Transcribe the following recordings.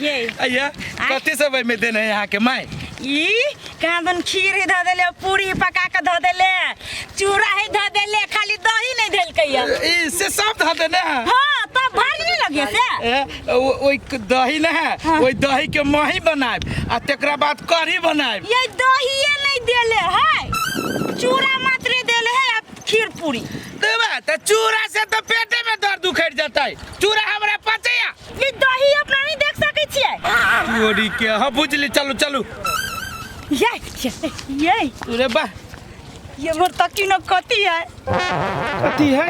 ये अయ్యా कते समय में देने यहाँ के माय ई कांदन खीर ही ध देले पूरी पका के ध देले चूड़ा ही ध देले खाली दही नहीं देल कहिया इससे सब धा देने हैं हां तब भारी नहीं लगे से ओई दही ना है ओई दही के मही बनाए आ तकरा बाद कढ़ी बनाए ये दही नहीं देले है चूड़ा मात्र देले है खीर पूरी देवा त चूड़ा से तो पेटे में दर्द उखड़ जाता है चूड़ा हमरा पचैया ये दही अपना नहीं देख सकै छियै चोरी के हां बुझली चलो चलो ये अरे बा ये मोर तकी न कती है कथी है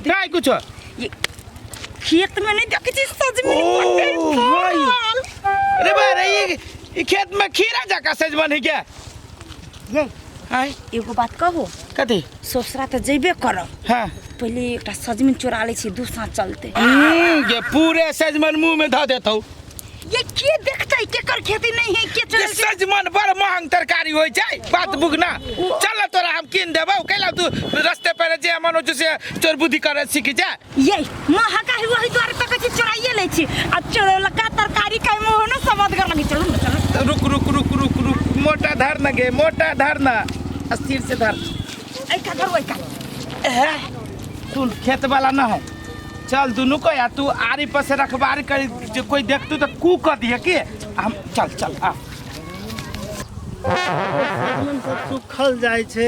काय कुछ ये खेत में नहीं देखे छी सजमन अरे बा रे ये खेत में खीरा जाका सजमन है क्या ये हाय एगो बात कहू कथी ससुरा त जइबे करब हां पहले एकटा सजमन चोरा ले छी दू साथ चलते ये पूरे सजमन मुंह में ध देतौ ये के देखतै केकर खेती नहीं है के चले सजमन बड़ महंग तरकारी होय छै बात बुगना चल तोरा हम किन देबौ कैला तू रास्ते पर जे मनोज से चोर बुद्धि करे सीख जा ये महका ही वही द्वार पे कछि चोराइए ले छी आ चोरला का तरकारी खाइ में हो न समझ कर लगी चलो रुक रुक रुक रुक रुक मोटा धर न गे मोटा धर न अस्थिर से धर ऐ का धर ओइ का तू खेत वाला न है चल दोनों को या तू आरी पर से रखबार कर जो कोई देखतू तो कू कर दिए के हम चल चल आ सजमन सब सुखल जाय छै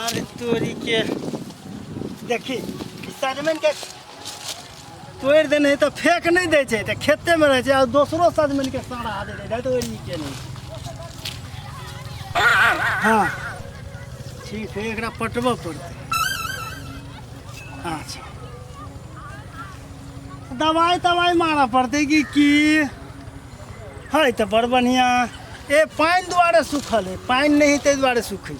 अरे तोरी के देखी सजमन के तोड़ देने तो फेंक नहीं दे छै त खेते में रह छै और दूसरो सजमन के सारा दे दे तोरी के नहीं हां ठीक है एकरा पटवा पड़ते अच्छा दवाई मारा पड़ते कि है तो बड़ बढ़िया ए पानी द्वारे सुखल है पानी नहीं ते द्वारे सूखे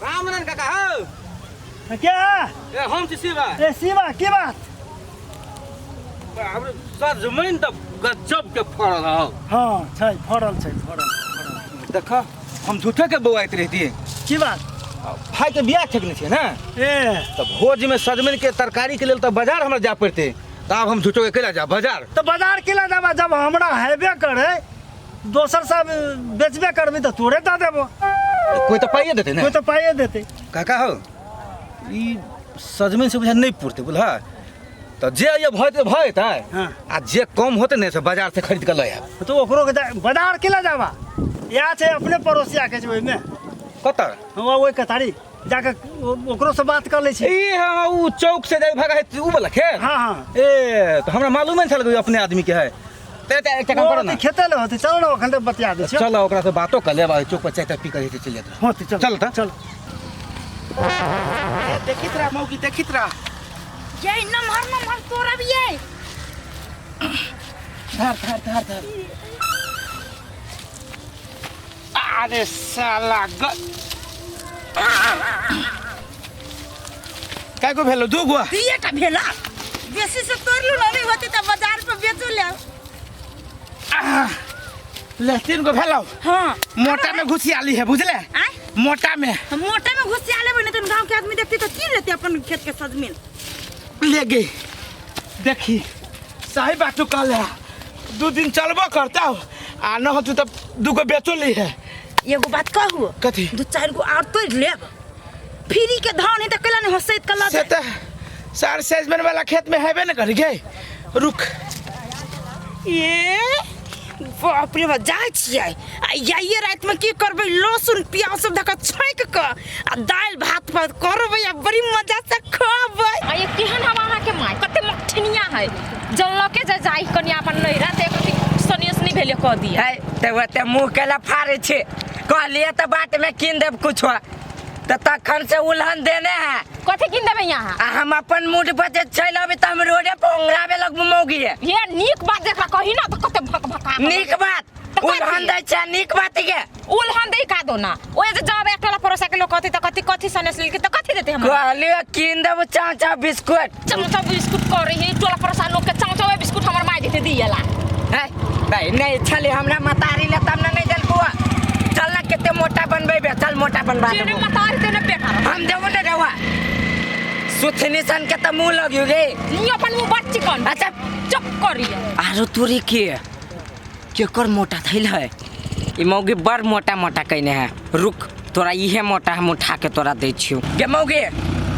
रामनन काका हो क्या ए हम छी शिवा ए शिवा की बात हाम्रो सजमैन त गजब के फरल हो हाँ छै फरल देख हम झूठे के बौआइत रहती की बात भाई के बियाह ठेकने छे ना ए तो भोज में सजमैन के तरकारी के लेल तो बाजार हमरा जा पड़ते तब हम झूठो के केला जा बाजार तो बाजार केला जाबा जब हमरा हेबे करे दोसर सब बेचबे करबी तो तोरे द देबो कोई तो पाइए देते ना कोई तो पाइए देते काका हो ई सजमैन से बुझा नहीं पुरते बुझा तो जे ये भय हाँ। आ जे कम होते ने से बाजार से खरीद के ले आब तो ओकरो के बाजार केला जाबा या छै अपने पड़ोसिया के छै ओइ में कतर हां ओइ कतारी जाके ओकरो से बात कर ले छै ई हां उ चौक से जाय भागा है उ वाला खेत हां हां ए तो हमरा मालूम नहीं छल अपने आदमी के है ते एक काम करो ना खेते ले होते चलो ना ओखन तक बतिया दे छै चलो ओकरा से बातो कर लेबा चौक पर चाय पी कर चल जाते होते चल चल चल देखित रहा मौकी देखित रहा ये नमहर तोरा भी ये धर अरे साला काय को भेलो दू गो दिएटा भेला बेसी से तोड़लू नहीं होती त बाजार पे बेचू ले ले तीन गो भेलो हां मोटा में घुसियाली है बुझले आय मोटा में मोटा में घुसिया लेबे नहीं तो गांव के आदमी देखती तो की लेते अपन खेत के सजमन ले गई देखी सही बात तो कहले दू दिन चलबो करता आ न हो तू तब दू गो बेचो ली है एगो बात कहू कथी दू चार गो और तोड़ लेब फ्री के धान है त कला नहीं हसैत कला से त सार सेजमन वाला खेत में हेबे न करी गए रुक ये बाप रे बा जाय छियै आ ये रात में की करबै लहसुन प्याज सब धका छांक के आ दाल भात पर करबै आ बड़ी मजा से खाबै आ ये केहन हम अहाँ के माय कते मठनिया है जल्लो के जाई कनिया अपन नैरा ते कथि सनियस नहीं भेले क दिया है ते ओते मुंह केला फाड़े छे कहलिए त बात में किन देब कुछ त तखन से उल्हन देने है कथि किन देबै यहाँ आ हम अपन मूड पर जे चल अबे त हम रोडे पे ओंगराबे लग मौगी है ये नीक बात देखा कही ना तो कते भक भका नीक बात उल्हन दे छ नीक बात के उल्हन दे का दो ना ओए जे जब एकला परोसा के लोग कथि त कथि सनेस लेल के त कथि देते हम कहलिए किन देब चाचा बिस्कुट चमचा बिस्कुट कर रही है टोला परोसा लोग के चमचा बिस्कुट हमर माय देते दियला है भाई नहीं छले हमरा मतारी ले तब नहीं जल बुआ चल ना केते मोटा बनबे चल मोटा बनबा जेने मतारी तेने बेकार हम देबो ने रवा सुथनी सन के तो मुंह लगियो गे। ई अपन मुंह बड़ चिकन। अच्छा चुप करिए। आरो तोरी के केकर मोटा थैल है। ई मौगी बड़ मोटा मोटा कहने है। रुक तोरा इहे मोटा हम उठा के तोरा दे छियो गे मौगी।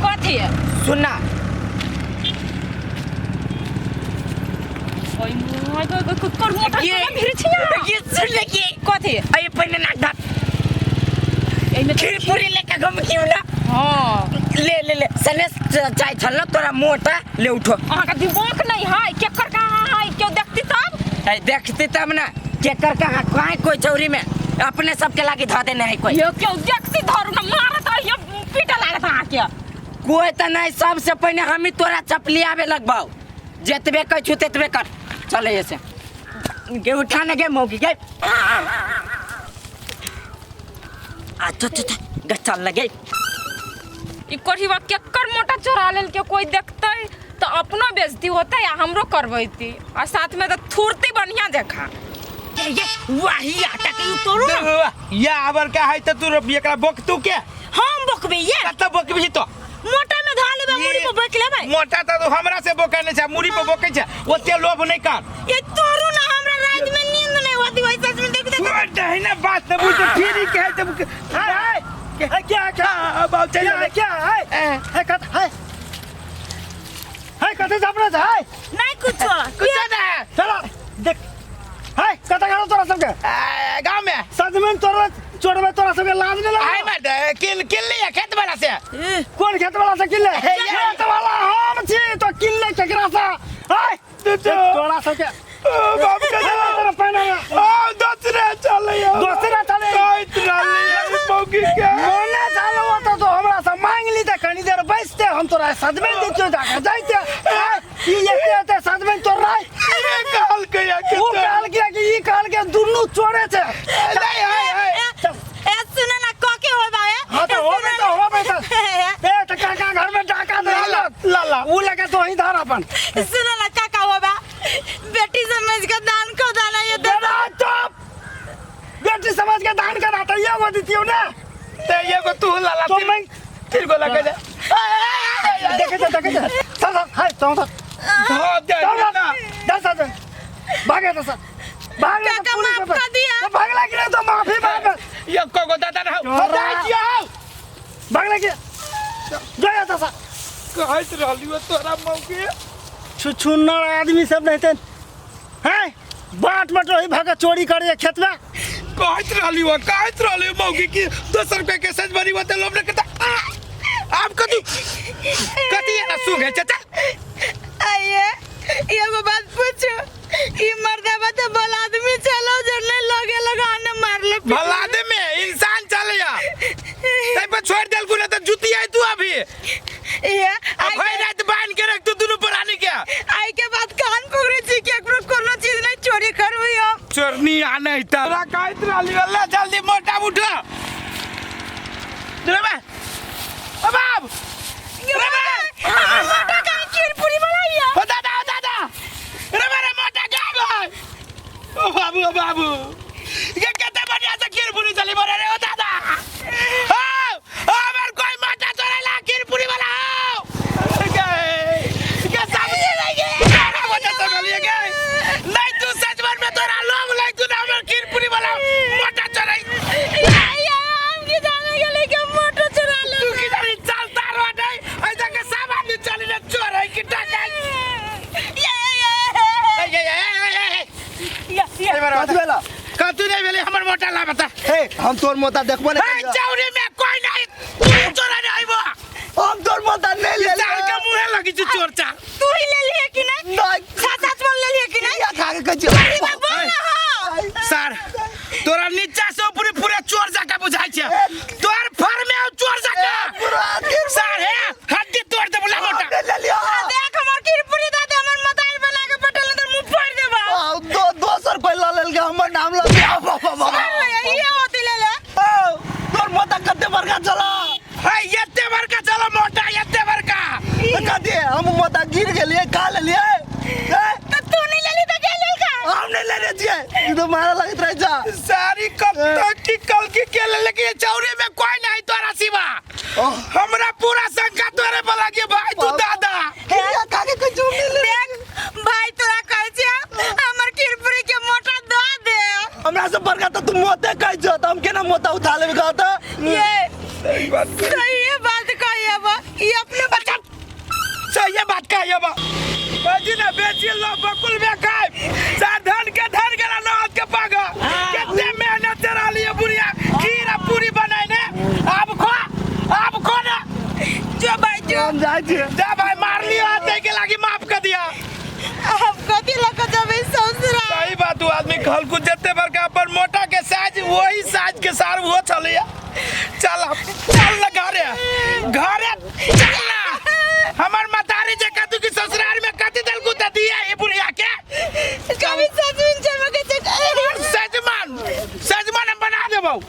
कथी है? सुनना ओइ मोय कर मोटा भिड़ छिया। ये सुन ले के कथी है? अय पहिने नाक ढक एमे खीर पूरी लेके घूम क्यों ना। हां ले सने चाय छल तोरा मोटा ले उठो। अहाँ का दिमाग नहीं है केकर कहाँ है क्यों देखती तब? अरे देखते तब ना केकर कहाँ कहाँ कोई चौरी में अपने सबके लागी धा देने है कोई। ये क्यों देखती धरू ना मारत है ये पीटा लागत है क्या? कोई तो नहीं सबसे पहले हम ही तोरा चपली आवे लगबाओ जितबे कह छु ततबे कर। चले ऐसे के उठाने के मौकी के अच्छा चल लगे। ई कोठीवा केकर मोटा चोरा लेल के कोई देखते तो अपनो बेइज्जती होता या हमरो करबैती और साथ में तो थुरती बढ़िया देखा। ये वही आटा के तोड़ो ना। या आबर का है तो तू एकरा बोक तू के हम बकबे ये कत बोकबी तो मोटा में धाले बा मुड़ी पे बक लेबे। मोटा तो हमरा से बोके नहीं छै मुड़ी पे बोके छै ओते लोभ नहीं कर। ये तोड़ो ना हमरा रात में नींद नहीं होती वही सच में देख छोड़ है ना बात न बुझ फिर के है तब है क्या बात चल क्या है कत है कते जापना है नहीं कुछ कुछ ना चलो देख है कते गालो तोरा सबके गांव में सजमन तोरा चोरबे तोरा सबके लाज नहीं आई लगा। मत किल्ली है खेत वाला से कौन खेत वाला से किल्ले खेत वाला हम छी तो किल्ले केकरा से है तोरा सबके बाप के तेरा पहना दूसरे चले दूसरा चले इतना ले मौकी के मोने चालो तो हमरा से मांग ली त कनी देर बैठते हम तोरा सजमन दे क्यों जाके जाइते ये ते सजमन तोर रहा काल के या के वो काल के कि ई काल के दुनु चोरे छे नहीं है ए सुन ना काके होबा है। हां तो होबे तो ए त काका घर में डाका दे ला ऊ लगे तो ही धार अपन सुन ना काका होबा बेटी समझ के दान को दाना ये दे देना चुप बेटी समझ के दान करा त ये वो दितियो ना ते ये को तू लाला तो मैं फिर को लगे जा देखे चल हाय चल हो दे ना दस भागे तो सर भागे काका माफ कर दिया। भागला कि नहीं तो माफी मांग ये को दादा ना चोरा। भागला कि गया तो सर कहत रहली हो तोरा मौकी छुछुन्नर आदमी सब नहीं थे हैं बाट रही भागा चोरी करे खेत में कहत रहली मौकी की दोसर पे के सज बनी होते लोग ने कहता आप कथी है ना सुगे चाचा आइए ये वो बात पूछो ये मर्दाबा तो बोल आदमी चलो जो नहीं लगे लगाने मार ले भला दे में इंसान चले या तै पे छोड़ देल गुना तो जुती आई तू अभी ये अब भाई रात बांध के रख तू दोनों पुरानी क्या आई के बाद कान पकड़े छी कि एकरो कोनो चीज नहीं चोरी करबी हम चोरनी आना ही तारा कहत रहली अल्लाह जल्दी मोटा उठा रे बा बाब रे बा मोटा का खीर पूरी बनाइए ओ दादा रे मेरा मोटा गाय ओ बाबू ये कहते बढ़िया से खीर पूरी चली बने रे ओ दादा ओ मेरे कोई मोटा चोरा ला खीर पूरी वाला के सामने नहीं गए मोटा तो गलिए गए नहीं तू सच में तोरा लोग नहीं तू ना मेरे खीर पूरी वाला मोटा चोरा हम की जाने के लिए मोटा चुरा ले तू किधर चलता रहो नहीं ऐसा के सामान नहीं चली ना चोर है कि टाका कतु नहीं भेले हमर मोटा ला बता हे हम तोर मोता देखबो ए चौरी में कोई नहीं तू चोरा नहीं आइबो हम तोर मोता नहीं ले चार के मुंह लगी छ चोर चा तू ही ले लिए कि नहीं सच बोल ले लिए कि नहीं या खा के कछ सर तोरा नीचा से ऊपर पूरा चोर जाका बुझाई छ तोर फर में चोर जाका सर है हड्डी तोड़ दे बोला मोटा ले लियो देख हमर खीरपुरी दादा हमर मोबाइल बना के पटल अंदर मुंह फोड़ देबा दोसर कोई ला लेल के हमर नाम ला ये होती ले ले तोर मोता कते बरका चला है येते बरका चलो मोटा येते बरका कते हम मोता गिर गेलिए खा लेलिए तो तू नहीं ले ली तो क्या ले का हम नहीं ले रहे छिए ई तो मारा लगत रह जा सारी कब तक की कल की के लेके चौरी में कोई नहीं तोरा सिवा हमरा पूरा शंका तोरे बोला के भाई तू दादा देख भाई तोरा कहै छै हमर खीरपुरी के मोटा दऽ दे हमरा से बड़का तो तू मोते कह छ त हम केना मोता उठा लेबे का त ये सही बात कहिए बा ये अपने बच्चा सही बात कहिए बा बाजी ना बेची लो बकुल में खाए साधन के धन गेला नाथ के पागा कितने मेहनत करा लिए बुढ़िया खीर पूरी बनाए ने अब खो ना जो भाई जो हम जाय छी जा भाई मार लियो हाथ के लागी माफ कर दिया हम कथी लग जब ससुरा सही बात हुआ आदमी खल कुछ जते बड़का पर मोटा के साइज वही साइज के सार वो चलिए चल ना घरे चल ना हमार